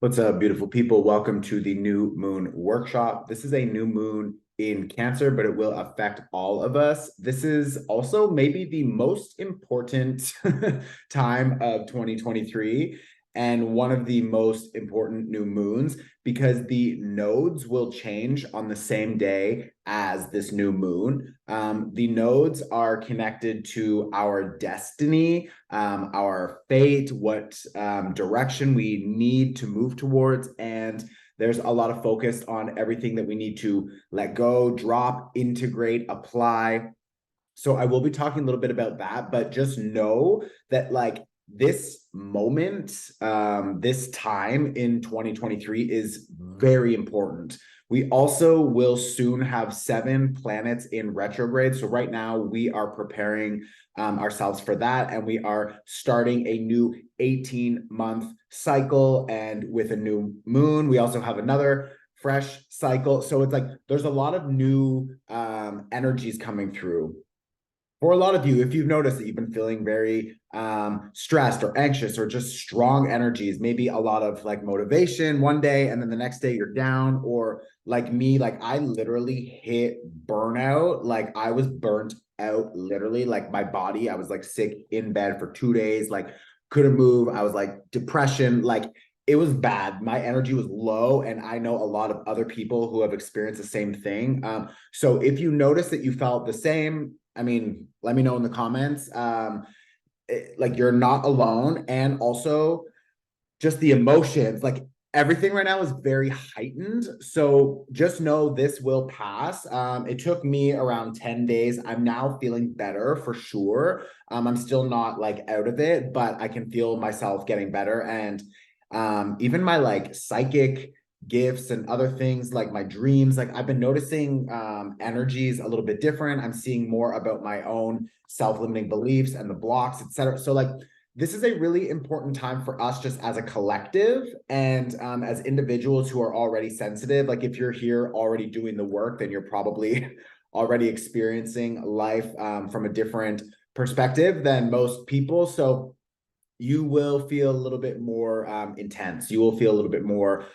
What's up, beautiful people? Welcome to the new moon workshop. This is a new moon in Cancer, but it will affect all of us. This is also maybe the most important time of 2023 and one of the most important new moons because the nodes will change on the same day as this new moon. The nodes are connected to our destiny, our fate, what direction we need to move towards. And there's a lot of focus on everything that we need to let go, drop, integrate, apply. So I will be talking a little bit about that, but just know that like this moment, this time in 2023 is very important. We also will soon have 7 planets in retrograde. So right now we are preparing ourselves for that, and we are starting a new 18-month cycle. And with a new moon, we also have another fresh cycle. So it's like there's a lot of new energies coming through for a lot of you. If you've noticed that you've been feeling very stressed or anxious or just strong energies, maybe a lot of like motivation one day and then the next day you're down, or like me, like I literally hit burnout. Like I was burnt out, literally, like my body, I was like sick in bed for 2 days, like couldn't move. I was like depression, like it was bad. My energy was low, and I know a lot of other people who have experienced the same thing. So if you notice that you felt the same, I mean, let me know in the comments. Like you're not alone, and also just the emotions, like everything right now is very heightened. So just know this will pass. It took me around 10 days. I'm now feeling better for sure. I'm still not like out of it, but I can feel myself getting better. And even my like psychic gifts and other things, like my dreams, like I've been noticing energies a little bit different. I'm seeing more about my own self-limiting beliefs and the blocks, etc. So like this is a really important time for us just as a collective, and as individuals who are already sensitive. Like if you're here already doing the work, then you're probably already experiencing life from a different perspective than most people. So you will feel a little bit more intense. You will feel a little bit more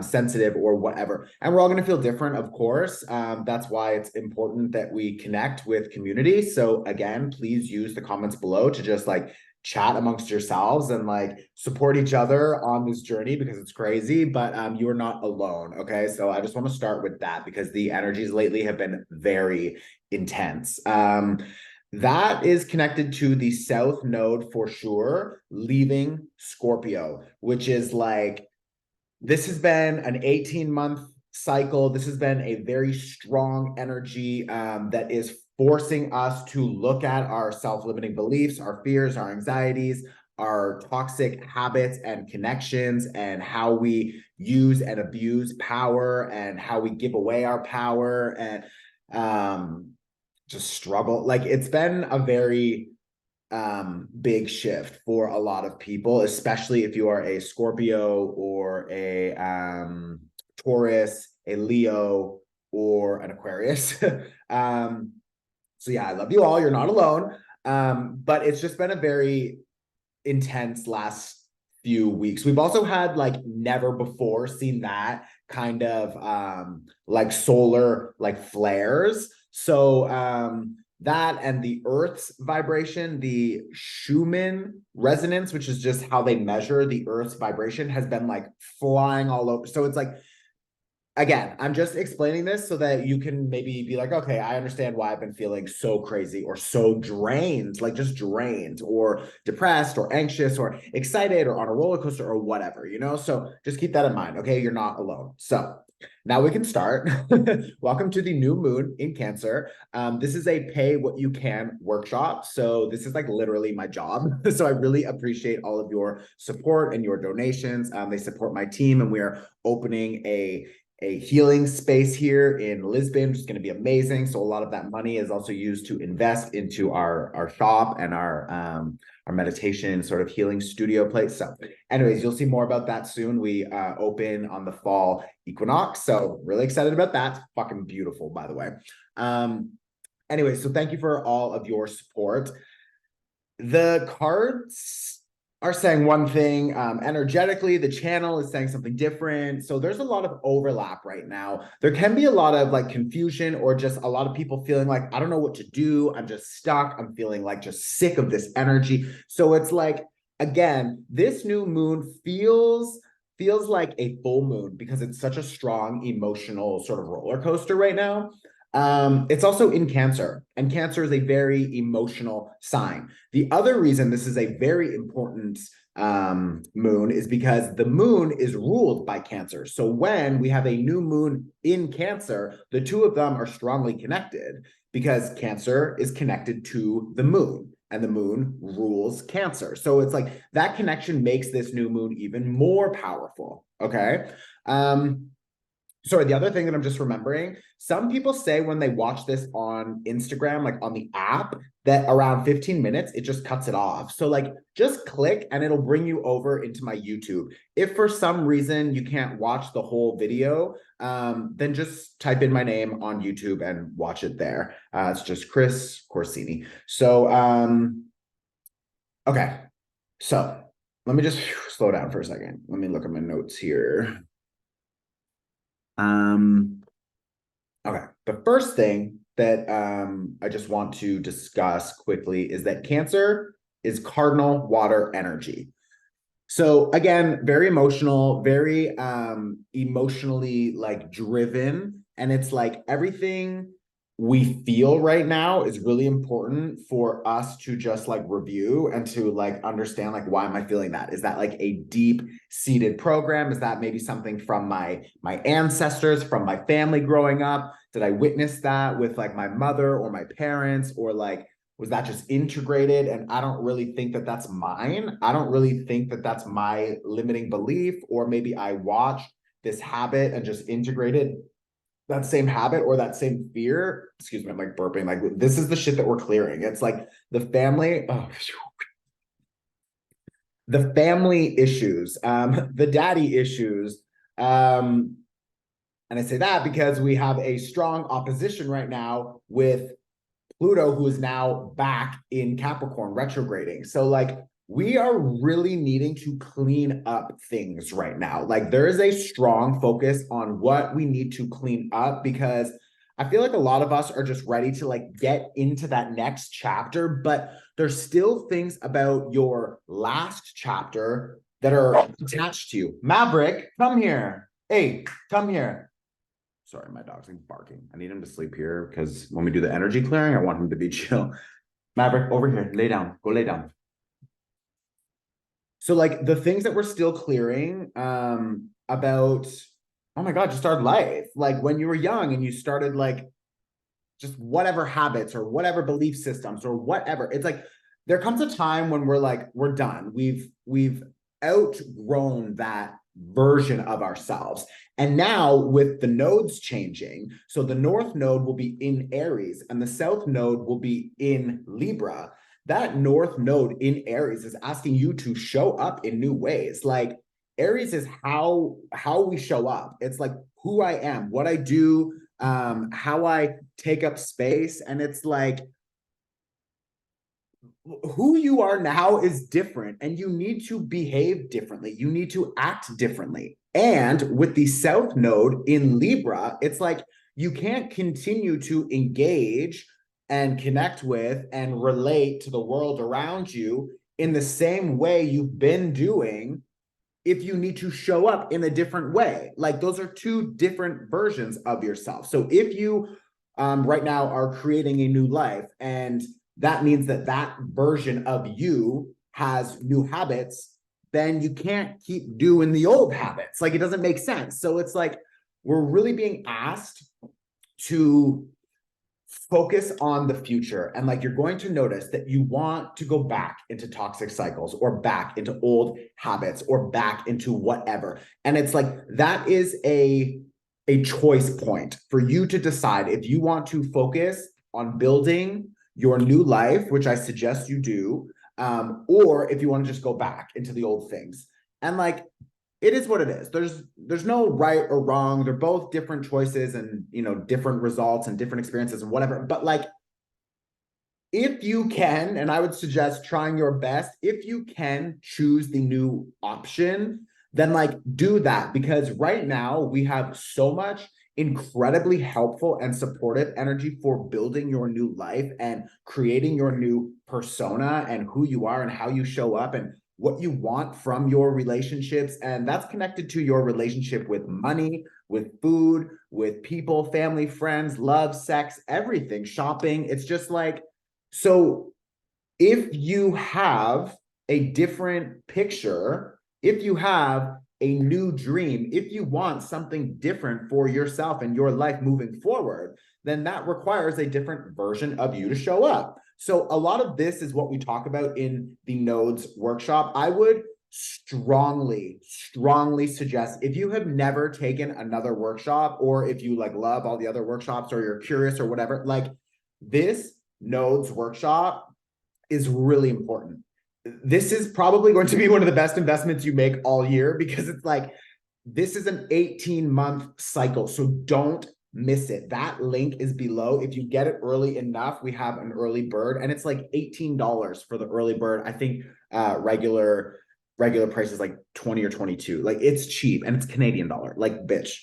sensitive or whatever. And we're all going to feel different, of course. That's why it's important that we connect with community. So again, please use the comments below to just like chat amongst yourselves and like support each other on this journey, because it's crazy, but you are not alone. Okay. So I just want to start with that because the energies lately have been very intense. That is connected to the South Node for sure, leaving Scorpio, which is like, this has been an 18-month cycle. This has been a very strong energy that is forcing us to look at our self-limiting beliefs, our fears, our anxieties, our toxic habits and connections, and how we use and abuse power and how we give away our power, and just struggle. Like it's been a very big shift for a lot of people, especially if you are a Scorpio or a Taurus, a Leo, or an Aquarius. So yeah, I love you all. You're not alone. But it's just been a very intense last few weeks. We've also had like never before seen that kind of like solar like flares. So that and the Earth's vibration, the Schumann resonance, which is just how they measure the Earth's vibration, has been like flying all over. So it's like, again, I'm just explaining this so that you can maybe be like, okay, I understand why I've been feeling so crazy or so drained, like just drained or depressed or anxious or excited or on a roller coaster or whatever, you know? So just keep that in mind, okay? You're not alone. So now we can start. Welcome to the new moon in Cancer. This is a pay what you can workshop. So this is like literally my job. So I really appreciate all of your support and your donations. They support my team, and we are opening a healing space here in Lisbon, which is going to be amazing. So a lot of that money is also used to invest into our shop and our meditation sort of healing studio place. So anyways, you'll see more about that soon. We open on the fall equinox. So really excited about that. Fucking beautiful, by the way. Anyway, so thank you for all of your support. The cards are saying one thing. Energetically, the channel is saying something different. So there's a lot of overlap right now. There can be a lot of like confusion or just a lot of people feeling like, I don't know what to do. I'm just stuck. I'm feeling like just sick of this energy. So it's like, again, this new moon feels like a full moon because it's such a strong emotional sort of roller coaster right now. It's also in Cancer, and Cancer is a very emotional sign. The other reason this is a very important moon is because the moon is ruled by Cancer. So when we have a new moon in Cancer, the two of them are strongly connected because Cancer is connected to the moon and the moon rules Cancer. So it's like that connection makes this new moon even more powerful. Okay. Sorry, the other thing that I'm just remembering, some people say when they watch this on Instagram, like on the app, that around 15 minutes, it just cuts it off. So like just click and it'll bring you over into my YouTube. If for some reason you can't watch the whole video, then just type in my name on YouTube and watch it there. It's just Chris Corsini. So, okay. So let me just slow down for a second. Let me look at my notes here. Okay, the first thing that I just want to discuss quickly is that Cancer is cardinal water energy. So again, very emotional, very emotionally like driven, and it's like everything we feel right now is really important for us to just like review and to like understand like why am I feeling that? Is that like a deep seated program? Is that maybe something from my ancestors, from my family growing up? Did I witness that with like my mother or my parents, or like was that just integrated? And I don't really think that that's mine. I don't really think that that's my limiting belief, or maybe I watched this habit and just integrated that same habit or that same fear. Excuse me, I'm like burping. Like this is the shit that we're clearing. It's like the family, the family issues, the daddy issues. And I say that because we have a strong opposition right now with Pluto, who is now back in Capricorn retrograding. So like we are really needing to clean up things right now. Like there is a strong focus on what we need to clean up, because I feel like a lot of us are just ready to like get into that next chapter, but there's still things about your last chapter that are attached to you. Maverick, come here. Hey, come here. Sorry, my dog's like barking. I need him to sleep here because when we do the energy clearing, I want him to be chill. Maverick, over here, lay down, go lay down. So like the things that we're still clearing about, oh my God, just our life. Like when you were young and you started like just whatever habits or whatever belief systems or whatever. It's like there comes a time when we're like, we're done. We've outgrown that version of ourselves. And now with the nodes changing, so the north node will be in Aries and the south node will be in Libra. That north node in Aries is asking you to show up in new ways. Like Aries is how we show up. It's like who I am, what I do, how I take up space. And it's like who you are now is different and you need to behave differently. You need to act differently. And with the South Node in Libra, it's like you can't continue to engage and connect with and relate to the world around you in the same way you've been doing if you need to show up in a different way. Like those are two different versions of yourself. So if you right now are creating a new life, and that means that that version of you has new habits, then you can't keep doing the old habits. Like it doesn't make sense. So it's like we're really being asked to focus on the future. And like you're going to notice that you want to go back into toxic cycles or back into old habits or back into whatever. And it's like that is a choice point for you to decide if you want to focus on building your new life, which I suggest you do, or if you want to just go back into the old things. And like it is what it is. There's no right or wrong. They're both different choices and different results and different experiences and whatever. But like if you can, and I would suggest trying your best, if you can choose the new option, then like do that, because right now we have so much incredibly helpful and supportive energy for building your new life and creating your new persona and who you are and how you show up and what you want from your relationships. And that's connected to your relationship with money, with food, with people, family, friends, love, sex, everything, shopping. It's just like, so if you have a different picture, if you have a new dream, if you want something different for yourself and your life moving forward, then that requires a different version of you to show up. So a lot of this is what we talk about in the Nodes workshop. I would strongly suggest, if you have never taken another workshop, or if you like love all the other workshops, or you're curious or whatever, like this Nodes workshop is really important. This is probably going to be one of the best investments you make all year, because it's like, this is an 18-month cycle. So don't miss it. That link is below. If you get it early enough, we have an early bird, and it's like $18 for the early bird. I think regular price is like 20 or 22. Like, it's cheap, and it's Canadian dollar. Like, bitch,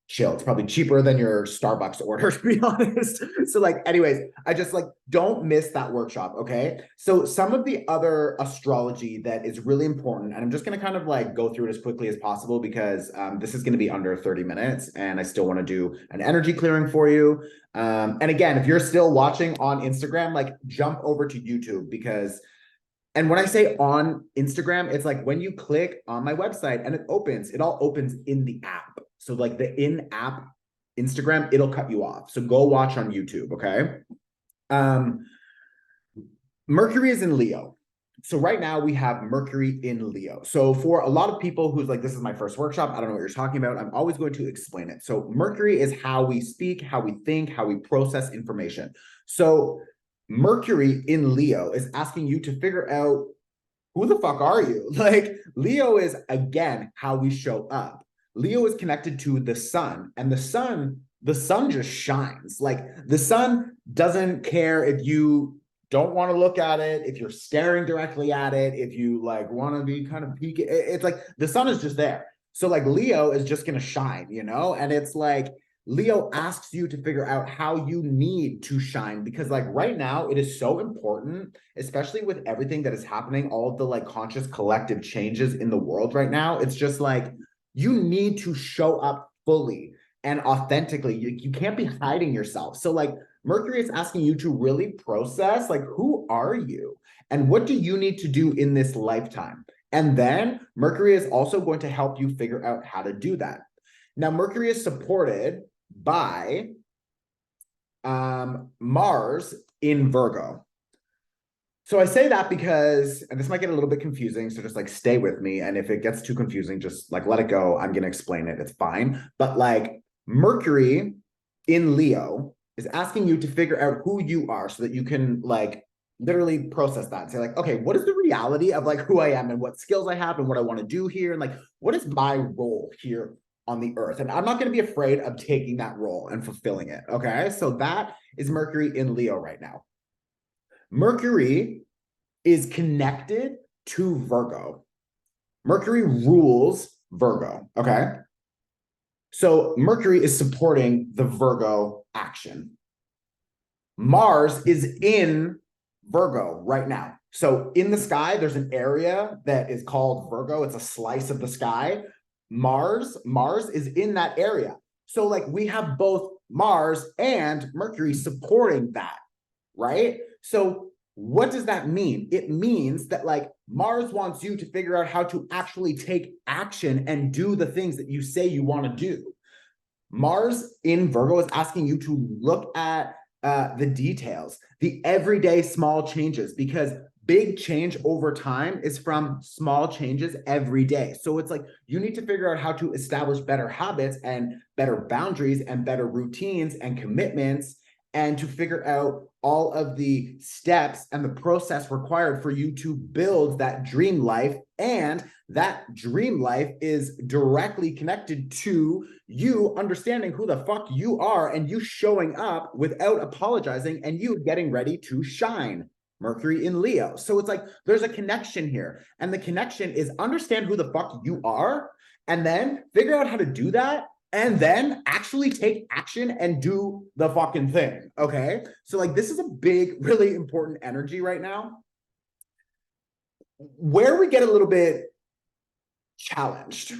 chill. It's probably cheaper than your Starbucks order, to be honest. So like, anyways, I just like, don't miss that workshop. Okay. So some of the other astrology that is really important, and I'm just going to kind of like go through it as quickly as possible, because this is going to be under 30 minutes and I still want to do an energy clearing for you. And again, if you're still watching on Instagram, like jump over to YouTube, because and when I say on Instagram, it's like when you click on my website and it all opens in the app. So like the in-app Instagram, it'll cut you off. So go watch on YouTube, okay? Mercury is in Leo. So right now we have Mercury in Leo. So for a lot of people who's like, this is my first workshop, I don't know what you're talking about, I'm always going to explain it. So Mercury is how we speak, how we think, how we process information. So Mercury in Leo is asking you to figure out, who the fuck are you? Like, Leo is, again, how we show up. Leo is connected to the sun, and the sun just shines. Like, the sun doesn't care if you don't want to look at it, if you're staring directly at it, if you like want to be kind of peeking. It's like the sun is just there. So like Leo is just going to shine, you know? And it's like, Leo asks you to figure out how you need to shine, because like right now it is so important, especially with everything that is happening, all of the like conscious collective changes in the world right now. It's just like, you need to show up fully and authentically. You can't be hiding yourself. So like Mercury is asking you to really process, like, who are you and what do you need to do in this lifetime? And then Mercury is also going to help you figure out how to do that. Now, Mercury is supported by Mars in Virgo. So I say that because, and this might get a little bit confusing, so just like stay with me. And if it gets too confusing, just like let it go. I'm going to explain it. It's fine. But like Mercury in Leo is asking you to figure out who you are, so that you can like literally process that and say like, okay, what is the reality of like who I am and what skills I have and what I want to do here? And like, what is my role here on the earth? And I'm not going to be afraid of taking that role and fulfilling it. Okay. So that is Mercury in Leo right now. Mercury is connected to Virgo. Mercury rules Virgo. Okay. So Mercury is supporting the Virgo action. Mars is in Virgo right now. So in the sky, there's an area that is called Virgo. It's a slice of the sky. Mars is in that area. So like we have both Mars and Mercury supporting that, right? So what does that mean? It means that like Mars wants you to figure out how to actually take action and do the things that you say you want to do. Mars in Virgo is asking you to look at the details, the everyday small changes, because big change over time is from small changes every day. So it's like you need to figure out how to establish better habits and better boundaries and better routines and commitments and to figure out all of the steps and the process required for you to build that dream life. And that dream life is directly connected to you understanding who the fuck you are and you showing up without apologizing and you getting ready to shine. Mercury in Leo. So it's like there's a connection here. And the connection is understand who the fuck you are and then figure out how to do that and then actually take action and do the fucking thing. Okay. So, like, this is a big, really important energy right now. Where we get a little bit challenged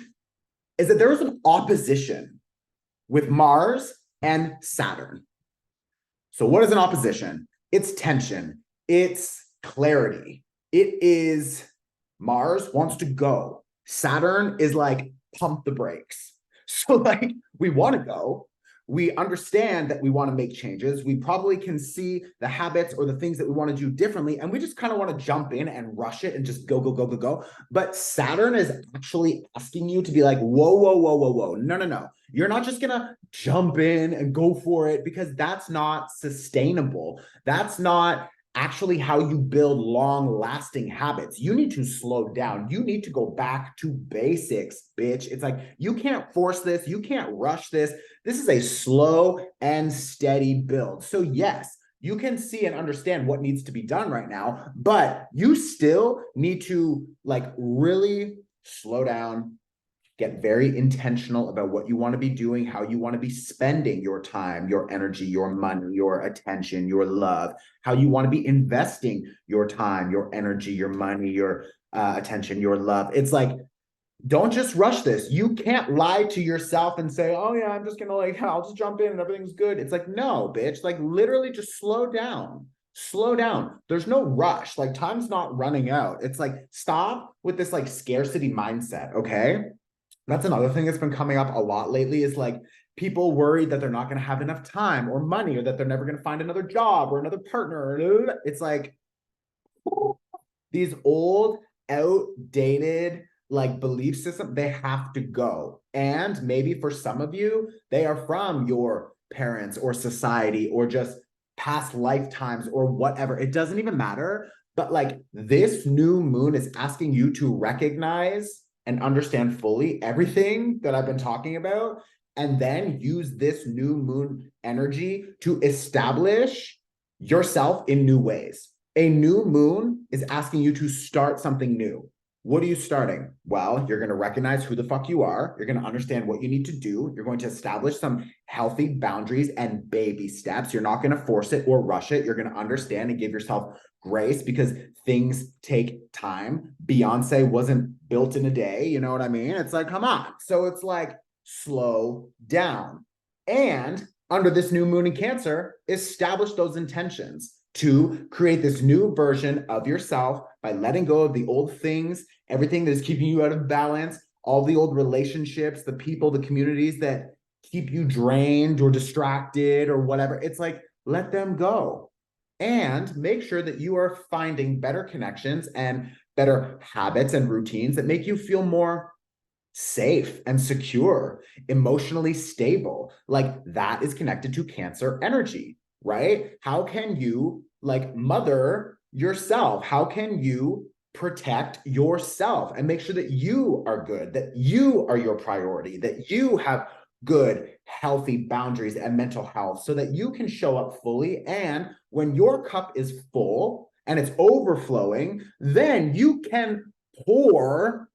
is that there is an opposition with Mars and Saturn. So, what is an opposition? It's tension. It's clarity. It is Mars wants to go. Saturn is like, pump the brakes. So like, we want to go. We understand that we want to make changes. We probably can see the habits or the things that we want to do differently. And we just kind of want to jump in and rush it and just go, go, go, go, go. But Saturn is actually asking you to be like, whoa, whoa, whoa, whoa, whoa. No, no, no. You're not just going to jump in and go for it because that's not sustainable. That's not actually how you build long-lasting habits. You need to slow down. You need to go back to basics, bitch. It's like, you can't force this. You can't rush this. This is a slow and steady build. So yes, you can see and understand what needs to be done right now, but you still need to like really slow down, get very intentional about what you want to be doing, how you want to be spending your time, your energy, your money, your attention, your love, how you want to be investing your time, your energy, your money, your attention, your love. It's like, don't just rush this. You can't lie to yourself and say, oh yeah, I'm just going to like, I'll just jump in and everything's good. It's like, no, bitch, like literally just slow down. Slow down. There's no rush. Like time's not running out. It's like, stop with this like scarcity mindset. Okay. That's another thing that's been coming up a lot lately is like people worried that they're not going to have enough time or money or that they're never going to find another job or another partner. It's like these old, outdated like belief system, they have to go. And maybe for some of you, they are from your parents or society or just past lifetimes or whatever. It doesn't even matter. But like this new moon is asking you to recognize and understand fully everything that I've been talking about, and then use this new moon energy to establish yourself in new ways. A new moon is asking you to start something new. What are you starting? Well, you're going to recognize who the fuck you are. You're going to understand what you need to do. You're going to establish some healthy boundaries and baby steps. You're not going to force it or rush it. You're going to understand and give yourself grace because things take time. Beyonce wasn't built in a day. You know what I mean? It's like, come on. So it's like, slow down. And under this new moon in Cancer, establish those intentions to create this new version of yourself by letting go of the old things, everything that is keeping you out of balance, all the old relationships, the people, the communities that keep you drained or distracted or whatever. It's like, let them go. And make sure that you are finding better connections and better habits and routines that make you feel more safe and secure, emotionally stable. Like that is connected to Cancer energy, right? How can you like mother yourself? How can you protect yourself and make sure that you are good, that you are your priority, that you have good, healthy boundaries and mental health so that you can show up fully? And when your cup is full and it's overflowing, then you can pour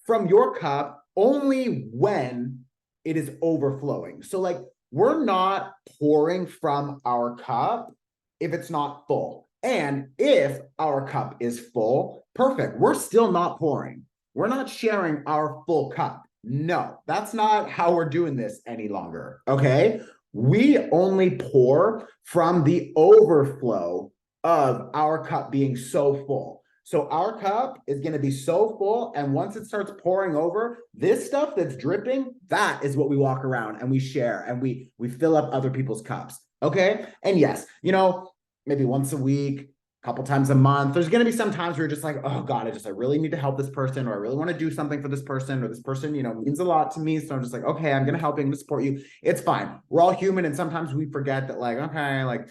from your cup only when it is overflowing. So like, we're not pouring from our cup if it's not full. And if our cup is full, perfect. We're still not pouring. We're not sharing our full cup. No, that's not how we're doing this any longer. Okay. We only pour from the overflow of our cup being so full. So our cup is going to be so full. And once it starts pouring over, this stuff that's dripping, that is what we walk around and we share and we fill up other people's cups. Okay. And yes, you know, maybe once a week, couple times a month. There's going to be some times where you're just like, oh God, I really need to help this person, or I really want to do something for this person, or this person, means a lot to me. So I'm just like, okay, I'm going to help you, I'm going to support you. It's fine. We're all human. And sometimes we forget that, like, okay, like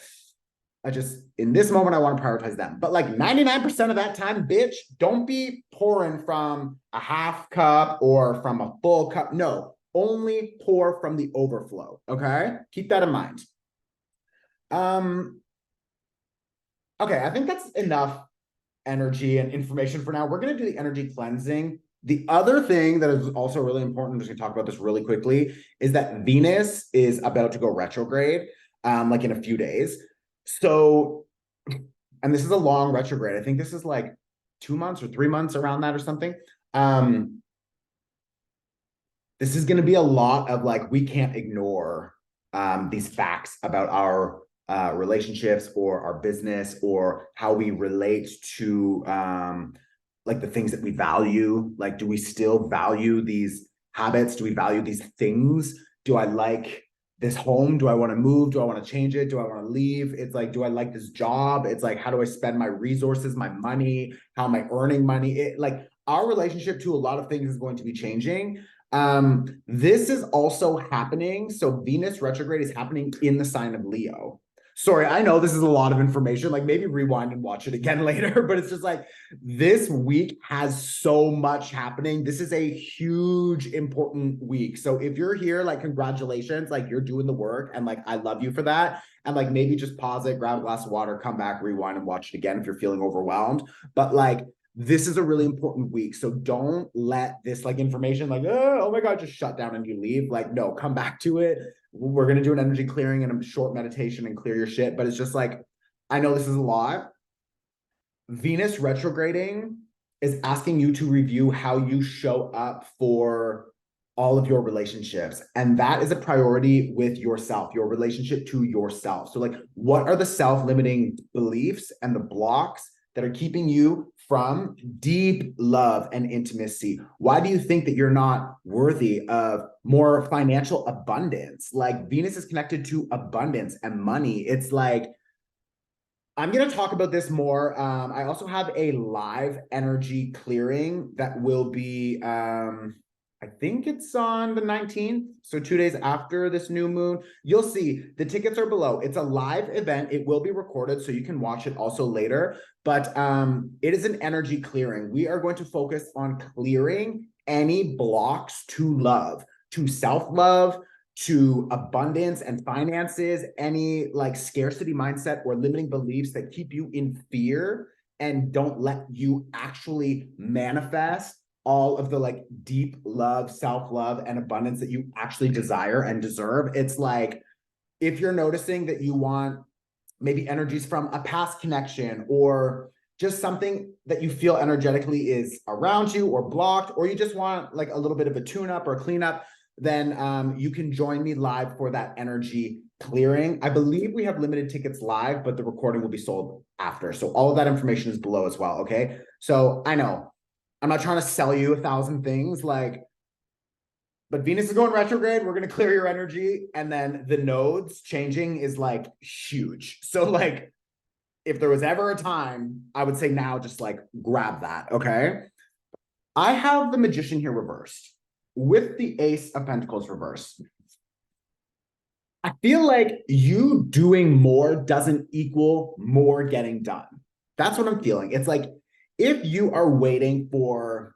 in this moment, I want to prioritize them. But like 99% of that time, bitch, don't be pouring from a half cup or from a full cup. No, only pour from the overflow. Okay. Keep that in mind. Okay, I think that's enough energy and information for now. We're going to do the energy cleansing. The other thing that is also really important, I'm just going to talk about this really quickly, is that Venus is about to go retrograde, like in a few days. So, and this is a long retrograde. I think this is like 2 months or 3 months, around that or something. This is going to be a lot of like, we can't ignore these facts about our relationships or our business or how we relate to like the things that we value. Like, do we still value these habits? Do we value these things? Do I like this home? Do I want to move? Do I want to change it? Do I want to leave? It's like, do I like this job? It's like, how do I spend my resources, my money? How am I earning money? Like, our relationship to a lot of things is going to be changing. This is also happening. So Venus retrograde is happening in the sign of Leo. Sorry, I know this is a lot of information. Like, maybe rewind and watch it again later, but it's just like, this week has so much happening. This is a huge, important week. So if you're here, like, congratulations, like, you're doing the work, and like, I love you for that. And like, maybe just pause it, grab a glass of water, come back, rewind and watch it again if you're feeling overwhelmed. But like, this is a really important week. So don't let this like information like, oh my God, just shut down and you leave. Like, no, come back to it. We're going to do an energy clearing and a short meditation and clear your shit. But it's just like, I know this is a lot. Venus retrograding is asking you to review how you show up for all of your relationships. And that is a priority with yourself, your relationship to yourself. So like, what are the self-limiting beliefs and the blocks that are keeping you from deep love and intimacy? Why do you think that you're not worthy of more financial abundance? Like, Venus is connected to abundance and money. It's like, I'm going to talk about this more. I also have a live energy clearing that will be, I think it's on the 19th. So 2 days after this new moon. You'll see the tickets are below. It's a live event. It will be recorded, so you can watch it also later. But it is an energy clearing. We are going to focus on clearing any blocks to love, to self-love, to abundance and finances, any like scarcity mindset or limiting beliefs that keep you in fear and don't let you actually manifest all of the like deep love, self-love, and abundance that you actually desire and deserve. It's like, if you're noticing that you want maybe energies from a past connection, or just something that you feel energetically is around you or blocked, or you just want like a little bit of a tune-up or a cleanup, then you can join me live for that energy clearing. I believe we have limited tickets live, but the recording will be sold after. So all of that information is below as well, okay? So I know, I'm not trying to sell you 1,000 things, like, but Venus is going retrograde. We're going to clear your energy. And then the nodes changing is like huge. So like, if there was ever a time, I would say now, just like grab that, okay? I have the Magician here reversed with the Ace of Pentacles reversed. I feel like you doing more doesn't equal more getting done. That's what I'm feeling. It's like, if you are waiting for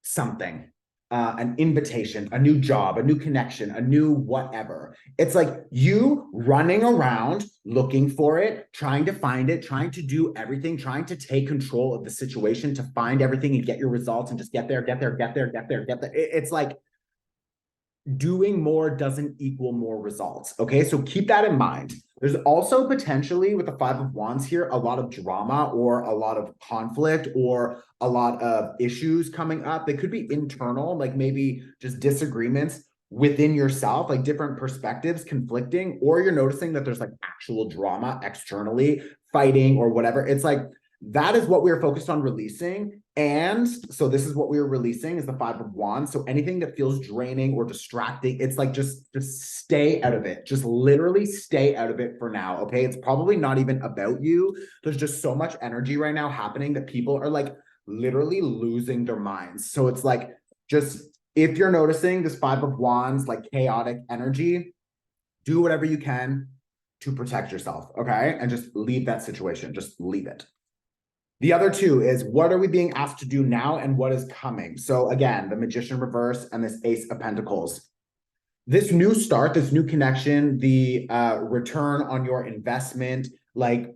something, an invitation, a new job, a new connection, a new whatever, it's like you running around looking for it, trying to find it, trying to do everything, trying to take control of the situation to find everything and get your results and just get there. It's like, doing more doesn't equal more results. Okay, so keep that in mind. There's also potentially, with the Five of Wands here, a lot of drama or a lot of conflict or a lot of issues coming up. They could be internal, like maybe just disagreements within yourself, like different perspectives conflicting, or you're noticing that there's like actual drama externally, fighting or whatever. It's like, That is what we are focused on releasing. And so this is what we are releasing is the Five of Wands. So anything that feels draining or distracting, it's like just stay out of it. Just literally stay out of it for now. Okay. It's probably not even about you. There's just so much energy right now happening that people are like literally losing their minds. So it's like, just if you're noticing this Five of Wands, like chaotic energy, do whatever you can to protect yourself. Okay. And just leave that situation. Just leave it. The other two is what are we being asked to do now and what is coming? So again, the Magician reverse and this Ace of Pentacles. This new start, this new connection, the return on your investment, like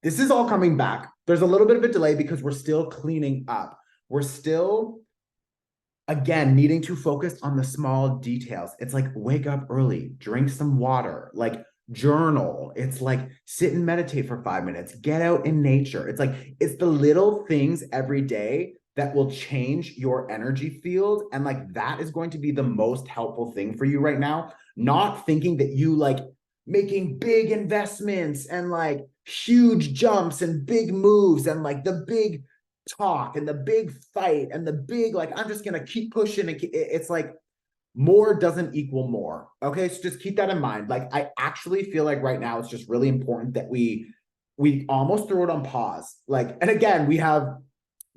this is all coming back. There's a little bit of a delay because we're still cleaning up. We're still, again, needing to focus on the small details. It's like wake up early, drink some water, like journal. It's like sit and meditate for 5 minutes, get out in nature. It's like it's the little things every day that will change your energy field. And like that is going to be the most helpful thing for you right now. Not thinking that you like making big investments and like huge jumps and big moves and like the big talk and the big fight and the big like I'm just gonna keep pushing. It's like more doesn't equal more. Okay, so just keep that in mind. Like I actually feel like right now it's just really important that we almost throw it on pause. Like, and again, we have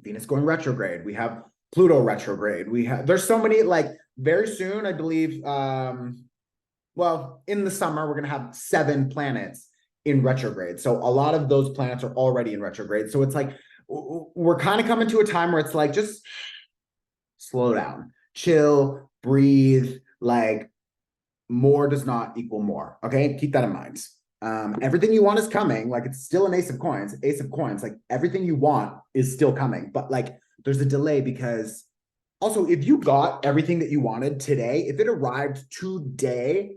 Venus going retrograde, we have Pluto retrograde, we have there's so many, like very soon, I believe, well, in the summer, we're gonna have 7 planets in retrograde. So a lot of those planets are already in retrograde. So it's like we're kind of coming to a time where it's like just slow down, chill, breathe. Like more does not equal more. Okay, keep that in mind. Everything you want is coming. Like it's still an Ace of Coins. Ace of Coins. Like everything you want is still coming, but like there's a delay because also if you got everything that you wanted today, if it arrived today,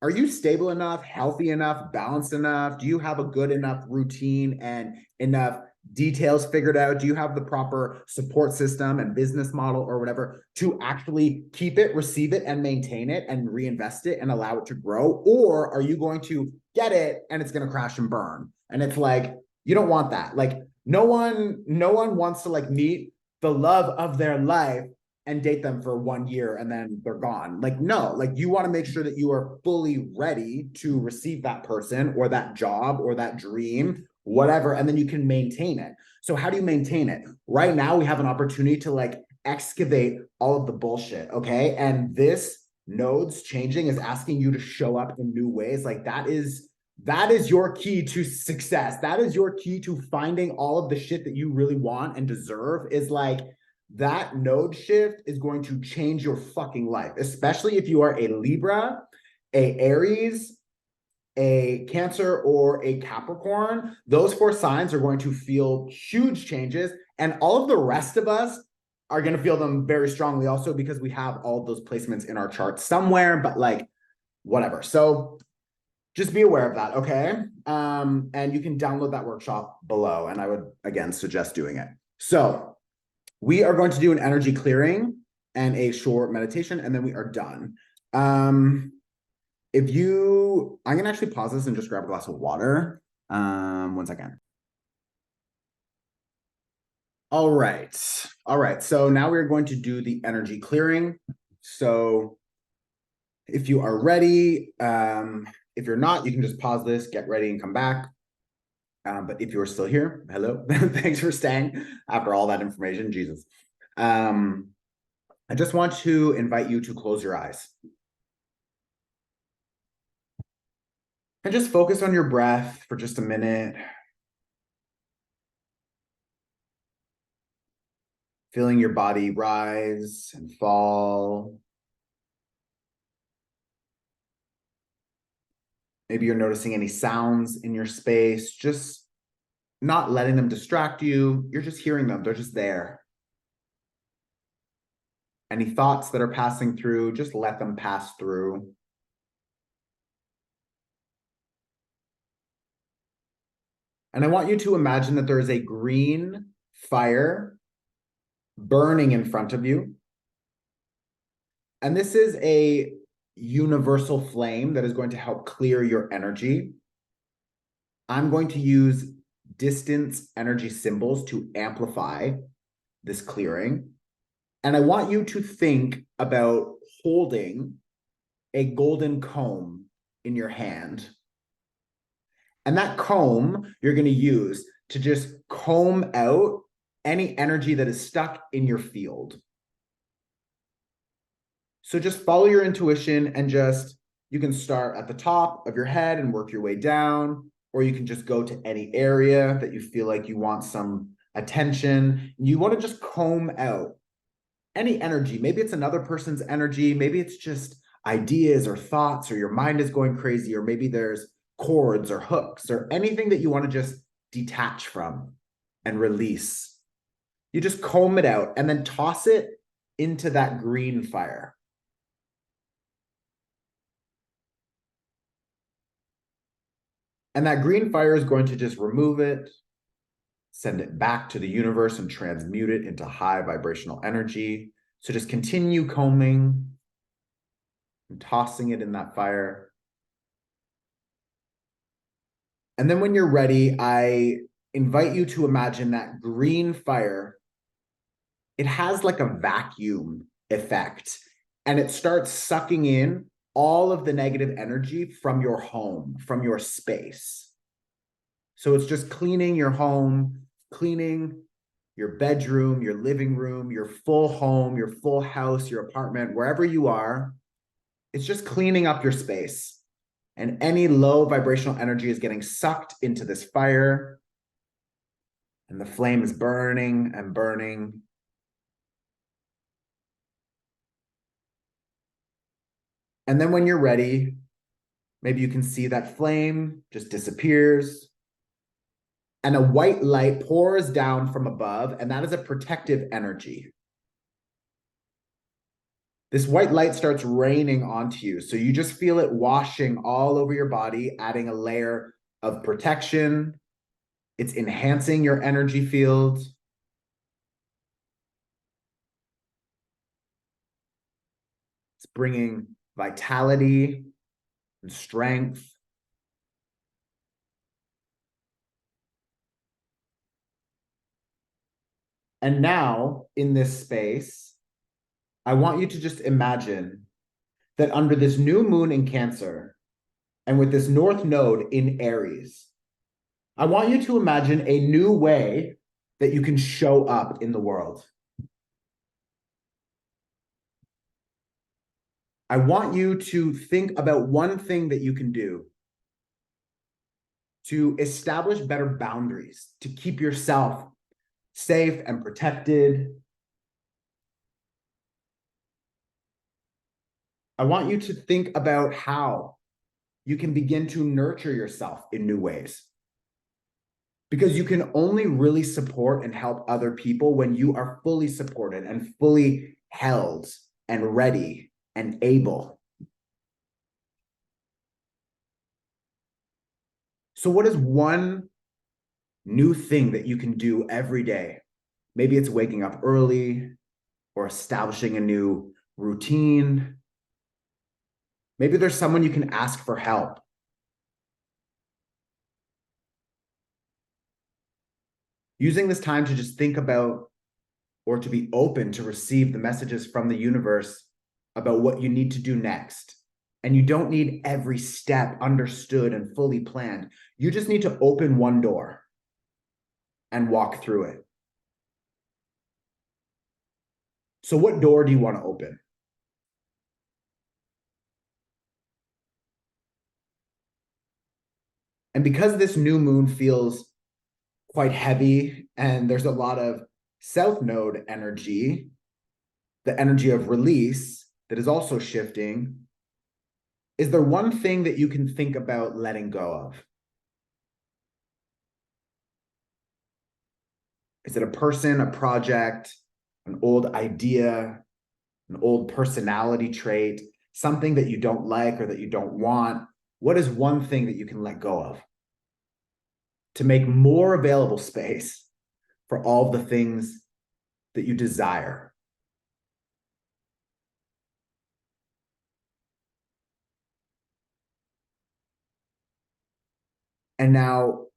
are you stable enough, healthy enough, balanced enough? Do you have a good enough routine and enough details figured out? Do you have the proper support system and business model or whatever to actually keep it, receive it, and maintain it and reinvest it and allow it to grow? Or are you going to get it and it's going to crash and burn? And it's like, you don't want that. Like no one wants to like meet the love of their life and date them for 1 year and then they're gone. Like, no, like you want to make sure that you are fully ready to receive that person or that job or that dream, whatever, and then you can maintain it. So how do you maintain it? Right now, we have an opportunity to like excavate all of the bullshit, okay? And this nodes changing is asking you to show up in new ways. Like that is your key to success. That is your key to finding all of the shit that you really want and deserve is like, that node shift is going to change your fucking life, especially if you are a Libra, a Aries, a Cancer, or a Capricorn. Those 4 signs are going to feel huge changes, and all of the rest of us are going to feel them very strongly also because we have all of those placements in our chart somewhere, but like whatever. So just be aware of that, okay? And you can download that workshop below, and I would, again, suggest doing it. So we are going to do an energy clearing and a short meditation, and then we are done. I'm gonna actually pause this and just grab a glass of water. 1 second. All right. So now we're going to do the energy clearing. So if you are ready, if you're not, you can just pause this, get ready, and come back. But if you're still here, hello, thanks for staying after all that information, Jesus. I just want to invite you to close your eyes. And just focus on your breath for just a minute. Feeling your body rise and fall. Maybe you're noticing any sounds in your space, just not letting them distract you. You're just hearing them. They're just there. Any thoughts that are passing through, just let them pass through. And I want you to imagine that there is a green fire burning in front of you. And this is a universal flame that is going to help clear your energy. I'm going to use distance energy symbols to amplify this clearing. And I want you to think about holding a golden comb in your hand. And that comb you're going to use to just comb out any energy that is stuck in your field. So just follow your intuition and you can start at the top of your head and work your way down, or you can just go to any area that you feel like you want some attention. You want to just comb out any energy. Maybe it's another person's energy. Maybe it's just ideas or thoughts, or your mind is going crazy, or maybe there's cords or hooks or anything that you want to just detach from and release. You just comb it out and then toss it into that green fire. And that green fire is going to just remove it, send it back to the universe and transmute it into high vibrational energy. So just continue combing and tossing it in that fire. And then when you're ready, I invite you to imagine that green fire. It has like a vacuum effect, and it starts sucking in all of the negative energy from your home, from your space. So it's just cleaning your home, cleaning your bedroom, your living room, your full home, your full house, your apartment, wherever you are. It's just cleaning up your space. And any low vibrational energy is getting sucked into this fire. And the flame is burning and burning. And then when you're ready, maybe you can see that flame just disappears. And a white light pours down from above, and that is a protective energy. This white light starts raining onto you. So you just feel it washing all over your body, adding a layer of protection. It's enhancing your energy field. It's bringing vitality and strength. And now, in this space, I want you to just imagine that under this new moon in Cancer and with this North Node in Aries, I want you to imagine a new way that you can show up in the world. I want you to think about one thing that you can do to establish better boundaries, to keep yourself safe and protected. I want you to think about how you can begin to nurture yourself in new ways. Because you can only really support and help other people when you are fully supported and fully held and ready and able. So what is one new thing that you can do every day? Maybe it's waking up early or establishing a new routine. Maybe there's someone you can ask for help. Using this time to just think about or to be open to receive the messages from the universe about what you need to do next. And you don't need every step understood and fully planned. You just need to open one door and walk through it. So what door do you want to open? And because this new moon feels quite heavy and there's a lot of South Node energy, the energy of release that is also shifting, is there one thing that you can think about letting go of? Is it a person, a project, an old idea, an old personality trait, something that you don't like or that you don't want? What is one thing that you can let go of to make more available space for all the things that you desire? And now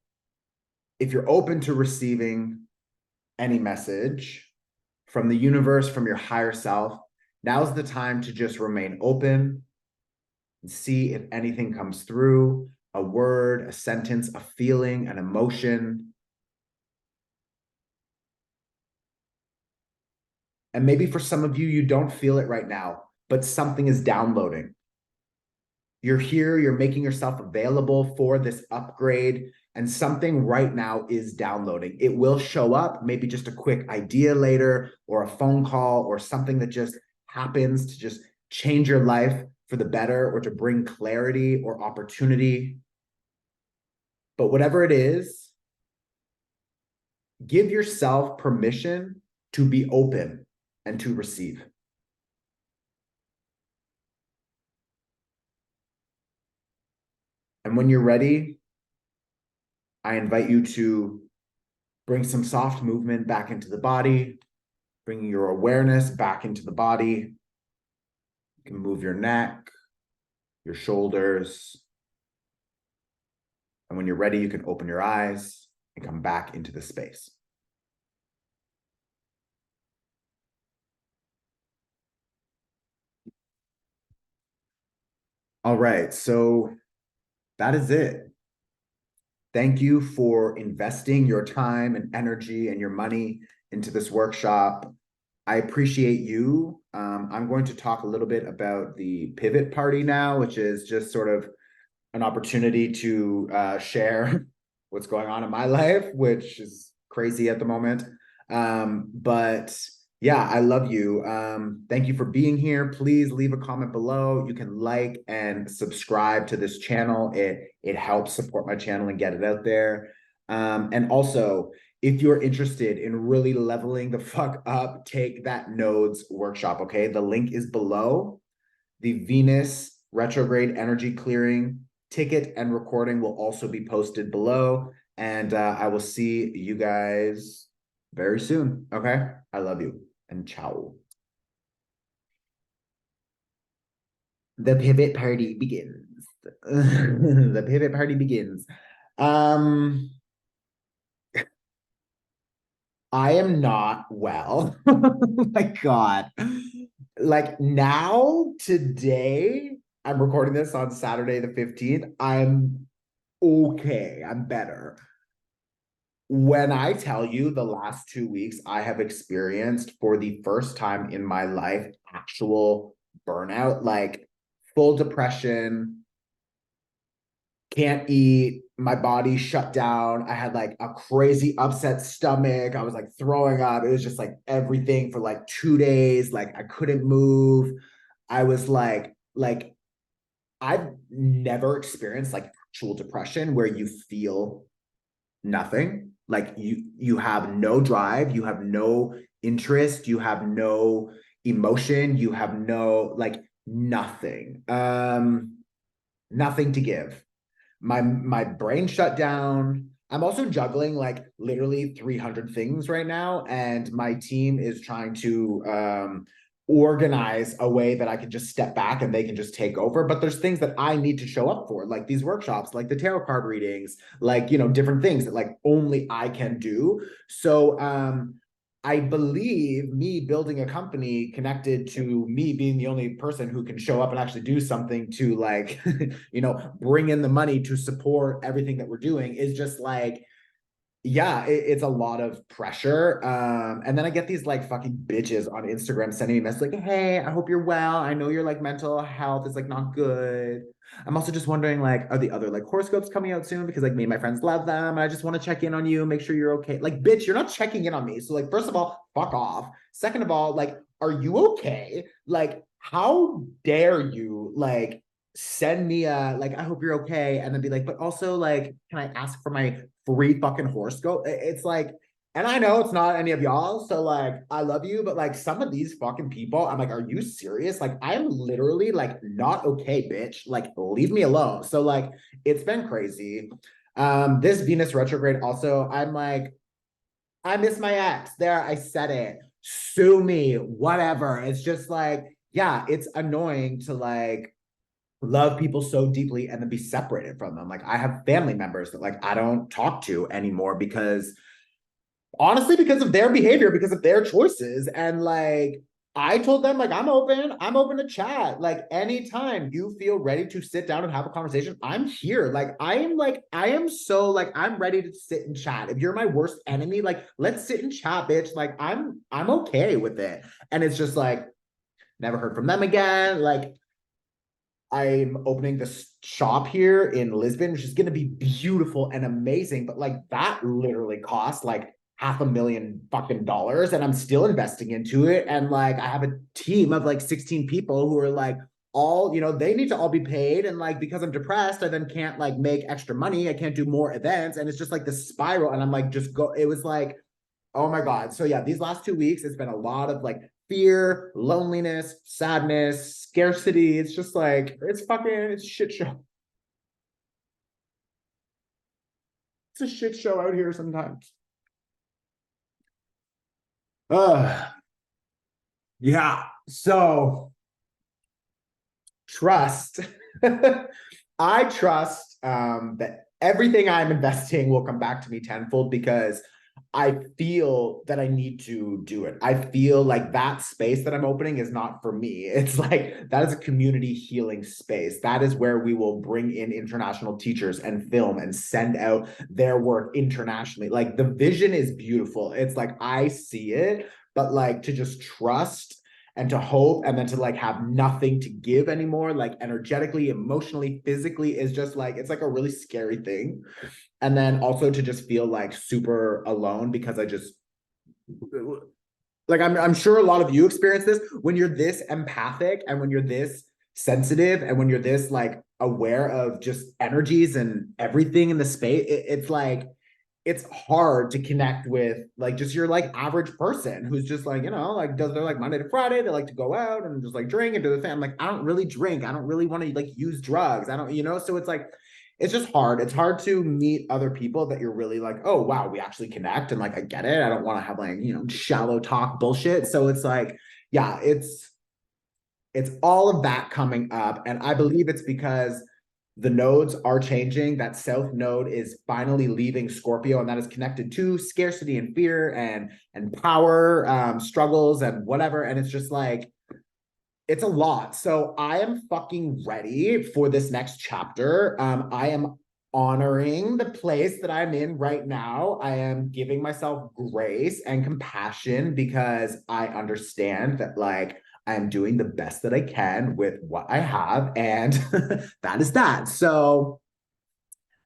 if you're open to receiving any message from the universe, from your higher self, now's the time to just remain open and see if anything comes through, a word, a sentence, a feeling, an emotion. And maybe for some of you, you don't feel it right now, but something is downloading. You're here, you're making yourself available for this upgrade, and something right now is downloading. It will show up, maybe just a quick idea later, or a phone call, or something that just happens to just change your life for the better, or to bring clarity or opportunity. But whatever it is, give yourself permission to be open and to receive. And when you're ready, I invite you to bring some soft movement back into the body, bringing your awareness back into the body. You can move your neck, your shoulders. And when you're ready, you can open your eyes and come back into the space. All right, so that is it. Thank you for investing your time and energy and your money into this workshop. I appreciate you. I'm going to talk a little bit about the pivot party now, which is just sort of an opportunity to share what's going on in my life, which is crazy at the moment. But yeah, I love you. Thank you for being here. Please leave a comment below. You can like and subscribe to this channel. It helps support my channel and get it out there. And also, if you're interested in really leveling the fuck up, take that nodes workshop, okay? The link is below. The Venus retrograde energy clearing ticket and recording will also be posted below. And I will see you guys very soon, okay? I love you, and ciao. The pivot party begins. The pivot party begins. I am not well. Oh my God. Like now, today, I'm recording this on Saturday the 15th. I'm okay. I'm better. When I tell you the last 2 weeks, I have experienced for the first time in my life actual burnout, like full depression, can't eat, my body shut down. I had like a crazy upset stomach. I was like throwing up. It was just like everything for like 2 days. Like I couldn't move. I was like I've never experienced like actual depression where you feel nothing. Like you have no drive, you have no interest, you have no emotion, you have no like nothing. Nothing to give. My brain shut down. I'm also juggling like literally 300 things right now, and my team is trying to organize a way that I can just step back and they can just take over. But there's things that I need to show up for, like these workshops, like the tarot card readings, like different things that like only I can do. So I believe me building a company connected to me being the only person who can show up and actually do something to like, bring in the money to support everything that we're doing is just like, yeah, it's a lot of pressure. And then I get these like fucking bitches on Instagram sending me messages like, hey, I hope you're well. I know your like mental health is like not good. I'm also just wondering, like, are the other like horoscopes coming out soon? Because like me and my friends love them. And I just want to check in on you, make sure you're okay. Like, bitch, you're not checking in on me. So like, first of all, fuck off. Second of all, like, are you okay? Like, how dare you like send me a like, I hope you're okay, and then be like, but also like, can I ask for my free fucking horoscope? It's like, and I know it's not any of y'all, so like, I love you, but like some of these fucking people, I'm like, are you serious? Like, I'm literally like not okay, bitch. Like, leave me alone. So like, it's been crazy. This Venus retrograde also, I'm like, I miss my ex. There, I said it. Sue me, whatever. It's just like, yeah, it's annoying to like love people so deeply and then be separated from them. Like I have family members that like I don't talk to anymore because honestly because of their behavior, because of their choices. And like I told them like I'm open to chat. Like anytime you feel ready to sit down and have a conversation, I'm here. Like I am so like I'm ready to sit and chat. If you're my worst enemy, like let's sit and chat, bitch. Like I'm okay with it. And it's just like never heard from them again. Like I'm opening this shop here in Lisbon, which is going to be beautiful and amazing. But like that literally cost like $500,000 fucking dollars, and I'm still investing into it. And like I have a team of like 16 people who are like all, they need to all be paid. And like because I'm depressed, I then can't like make extra money. I can't do more events, and it's just like the spiral. And I'm like, just go. It was like, oh my God. So yeah, these last 2 weeks, it's been a lot of like fear, loneliness, sadness, scarcity. It's just like, it's a shit show. It's a shit show out here sometimes. Uh, yeah. So trust. I trust that everything I'm investing will come back to me tenfold because I feel that I need to do it. I feel like that space that I'm opening is not for me. It's like that is a community healing space. That is where we will bring in international teachers and film and send out their work internationally. Like the vision is beautiful. It's like I see it, but like to just trust and to hope and then to like have nothing to give anymore, like energetically, emotionally, physically is just like it's like a really scary thing. And then also to just feel like super alone because I just like I'm sure a lot of you experience this when you're this empathic and when you're this sensitive and when you're this like aware of just energies and everything in the space. It's like it's hard to connect with like just your like average person who's just like, like does their like Monday to Friday, they like to go out and just like drink and do the thing. I'm like, I don't really drink. I don't really want to like use drugs. I don't, so it's like it's just hard. It's hard to meet other people that you're really like, oh wow, we actually connect. And like I get it. I don't want to have like, shallow talk bullshit. So it's like, yeah, it's all of that coming up. And I believe it's because the nodes are changing. That south node is finally leaving Scorpio, and that is connected to scarcity and fear and power struggles and whatever. And it's just like it's a lot. So I am fucking ready for this next chapter. I am honoring the place that I'm in right now. I am giving myself grace and compassion because I understand that like I am doing the best that I can with what I have, and that is that. So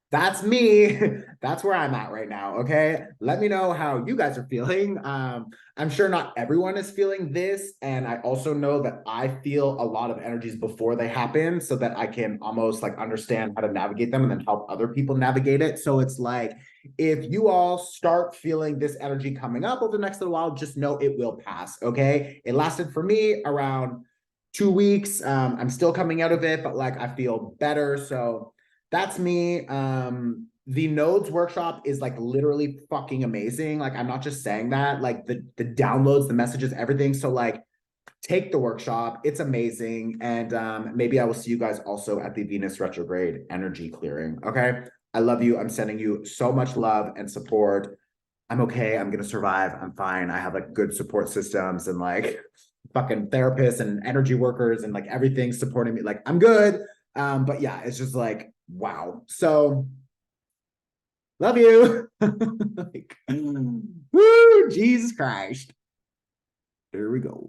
that's me. That's where I'm at right now. Okay. Let me know how you guys are feeling. I'm sure not everyone is feeling this. And I also know that I feel a lot of energies before they happen so that I can almost like understand how to navigate them and then help other people navigate it. So it's like, if you all start feeling this energy coming up over the next little while, just know it will pass. Okay. It lasted for me around 2 weeks. I'm still coming out of it, but like I feel better. So that's me. The nodes workshop is like literally fucking amazing. Like I'm not just saying that, like the downloads, the messages, everything. So like take the workshop. It's amazing. And maybe I will see you guys also at the Venus retrograde energy clearing. Okay. I love you. I'm sending you so much love and support. I'm okay. I'm gonna survive. I'm fine. I have like good support systems and like fucking therapists and energy workers and like everything supporting me. Like I'm good. But yeah, it's just like wow. So love you. Like, woo, Jesus Christ. Here we go.